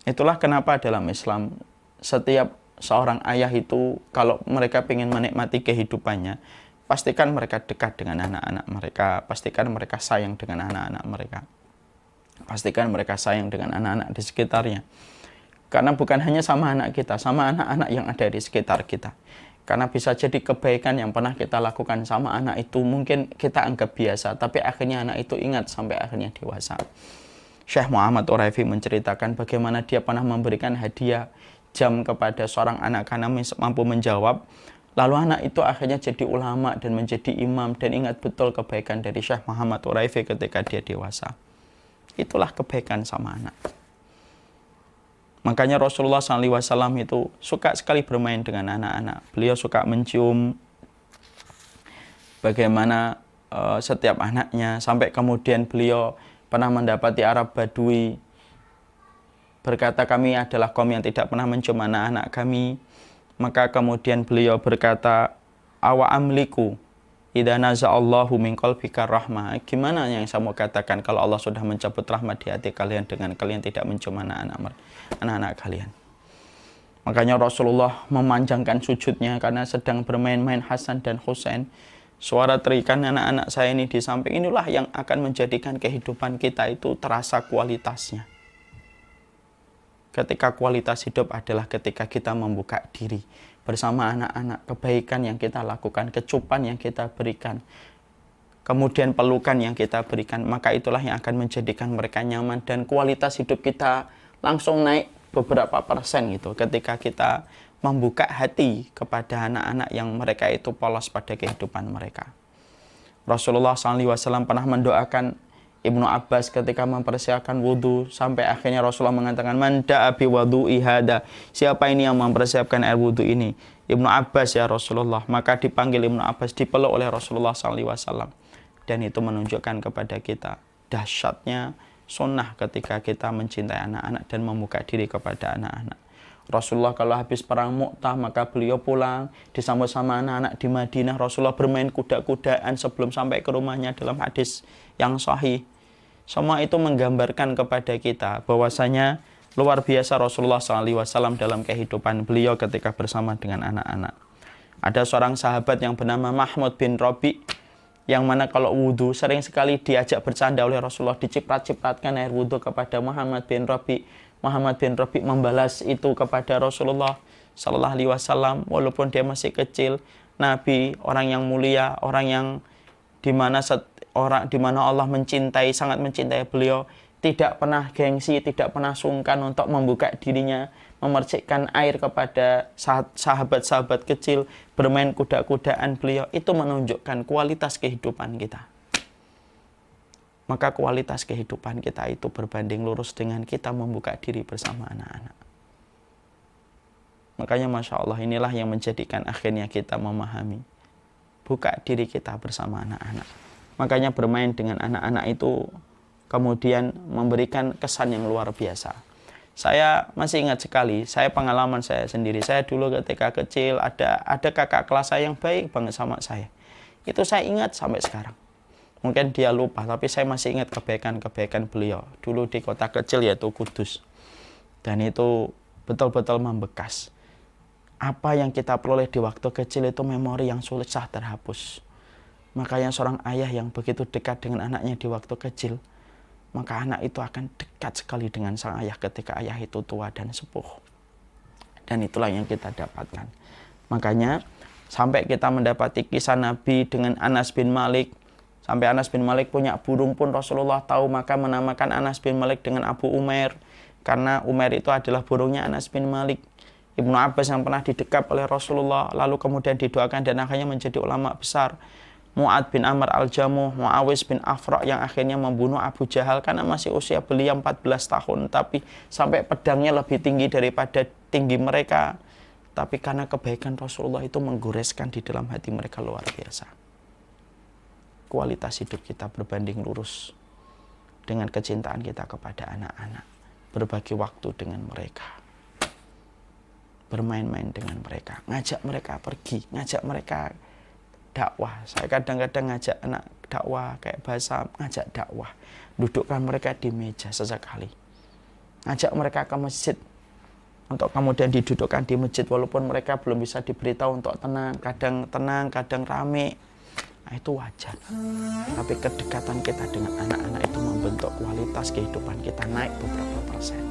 Itulah kenapa dalam Islam setiap seorang ayah itu kalau mereka ingin menikmati kehidupannya, pastikan mereka dekat dengan anak-anak mereka, pastikan mereka sayang dengan anak-anak mereka, pastikan mereka sayang dengan anak-anak di sekitarnya. Karena bukan hanya sama anak kita, sama anak-anak yang ada di sekitar kita. Karena bisa jadi kebaikan yang pernah kita lakukan sama anak itu mungkin kita anggap biasa, tapi akhirnya anak itu ingat sampai akhirnya dewasa. Syekh Muhammad Uraifi menceritakan bagaimana dia pernah memberikan hadiah jam kepada seorang anak karena mampu menjawab. Lalu anak itu akhirnya jadi ulama dan menjadi imam dan ingat betul kebaikan dari Syekh Muhammad Uraifi ketika dia dewasa. Itulah kebaikan sama anak. Makanya Rasulullah SAW itu suka sekali bermain dengan anak-anak. Beliau suka mencium bagaimana setiap anaknya, sampai kemudian beliau pernah mendapati Arab Badui berkata, kami adalah kaum yang tidak pernah mencium anak-anak kami. Maka kemudian beliau berkata, awa amliku idza naza'allahu min qalbika rahmah. Gimana yang saya mau katakan kalau Allah sudah mencabut rahmat di hati kalian dengan kalian tidak mencium anak-anak kalian. Makanya Rasulullah memanjangkan sujudnya karena sedang bermain-main Hasan dan Husain. Suara terikan anak-anak saya ini di samping, inilah yang akan menjadikan kehidupan kita itu terasa kualitasnya. Ketika kualitas hidup adalah ketika kita membuka diri bersama anak-anak, kebaikan yang kita lakukan, kecupan yang kita berikan, kemudian pelukan yang kita berikan, maka itulah yang akan menjadikan mereka nyaman dan kualitas hidup kita langsung naik beberapa persen gitu ketika kita membuka hati kepada anak-anak yang mereka itu polos pada kehidupan mereka. Rasulullah SAW pernah mendoakan Ibnu Abbas ketika mempersiapkan wudhu, sampai akhirnya Rasulullah mengatakan, man da'a bi wudu'i hada, siapa ini yang mempersiapkan air wudhu ini? Ibnu Abbas ya Rasulullah. Maka dipanggil Ibnu Abbas, dipeluk oleh Rasulullah SAW. Dan itu menunjukkan kepada kita dahsyatnya sunnah ketika kita mencintai anak-anak dan membuka diri kepada anak-anak. Rasulullah kalau habis perang Mu'tah maka beliau pulang disambut sama anak-anak di Madinah. Rasulullah bermain kuda-kudaan sebelum sampai ke rumahnya dalam hadis yang sahih. Semua itu menggambarkan kepada kita bahwasanya luar biasa Rasulullah SAW dalam kehidupan beliau ketika bersama dengan anak-anak. Ada seorang sahabat yang bernama Mahmud bin Rabi, yang mana kalau wudhu sering sekali diajak bercanda oleh Rasulullah, diciprat-cipratkan air wudhu kepada Muhammad bin Rabi. Muhammad bin Rabi membalas itu kepada Rasulullah SAW, walaupun dia masih kecil. Nabi, orang yang mulia, orang yang dimana Allah mencintai, sangat mencintai beliau, tidak pernah gengsi, tidak pernah sungkan untuk membuka dirinya, memercikkan air kepada sahabat-sahabat kecil, bermain kuda-kudaan beliau. Itu menunjukkan kualitas kehidupan kita. Maka kualitas kehidupan kita itu berbanding lurus dengan kita membuka diri bersama anak-anak. Makanya Masya Allah, inilah yang menjadikan akhirnya kita memahami buka diri kita bersama anak-anak. Makanya bermain dengan anak-anak itu kemudian memberikan kesan yang luar biasa. Saya masih ingat sekali, pengalaman saya sendiri. Saya dulu ketika kecil ada kakak kelas saya yang baik banget sama saya. Itu saya ingat sampai sekarang. Mungkin dia lupa, tapi saya masih ingat kebaikan-kebaikan beliau. Dulu di kota kecil yaitu Kudus. Dan itu betul-betul membekas. Apa yang kita peroleh di waktu kecil itu memori yang sulit terhapus. Makanya seorang ayah yang begitu dekat dengan anaknya di waktu kecil, maka anak itu akan dekat sekali dengan sang ayah ketika ayah itu tua dan sepuh. Dan itulah yang kita dapatkan. Makanya sampai kita mendapati kisah Nabi dengan Anas bin Malik. Sampai Anas bin Malik punya burung pun Rasulullah tahu, maka menamakan Anas bin Malik dengan Abu Umair. Karena Umair itu adalah burungnya Anas bin Malik. Ibnu Abbas yang pernah didekap oleh Rasulullah, lalu kemudian didoakan dan akhirnya menjadi ulama besar. Mu'ad bin Amr al-Jamuh, Mu'awis bin Afra yang akhirnya membunuh Abu Jahal karena masih usia beliau 14 tahun. Tapi sampai pedangnya lebih tinggi daripada tinggi mereka. Tapi karena kebaikan Rasulullah itu menggoreskan di dalam hati mereka luar biasa. Kualitas hidup kita berbanding lurus dengan kecintaan kita kepada anak-anak. Berbagi waktu dengan mereka. Bermain-main dengan mereka. Ngajak mereka pergi, ngajak mereka dakwah. Saya kadang-kadang ngajak anak dakwah kayak bahasa, ngajak dakwah. Dudukkan mereka di meja sesekali. Ngajak mereka ke masjid untuk kemudian didudukkan di masjid walaupun mereka belum bisa diberitahu untuk tenang, kadang rame. Nah, itu wajar. Tapi kedekatan kita dengan anak-anak itu membentuk kualitas kehidupan kita naik beberapa persen.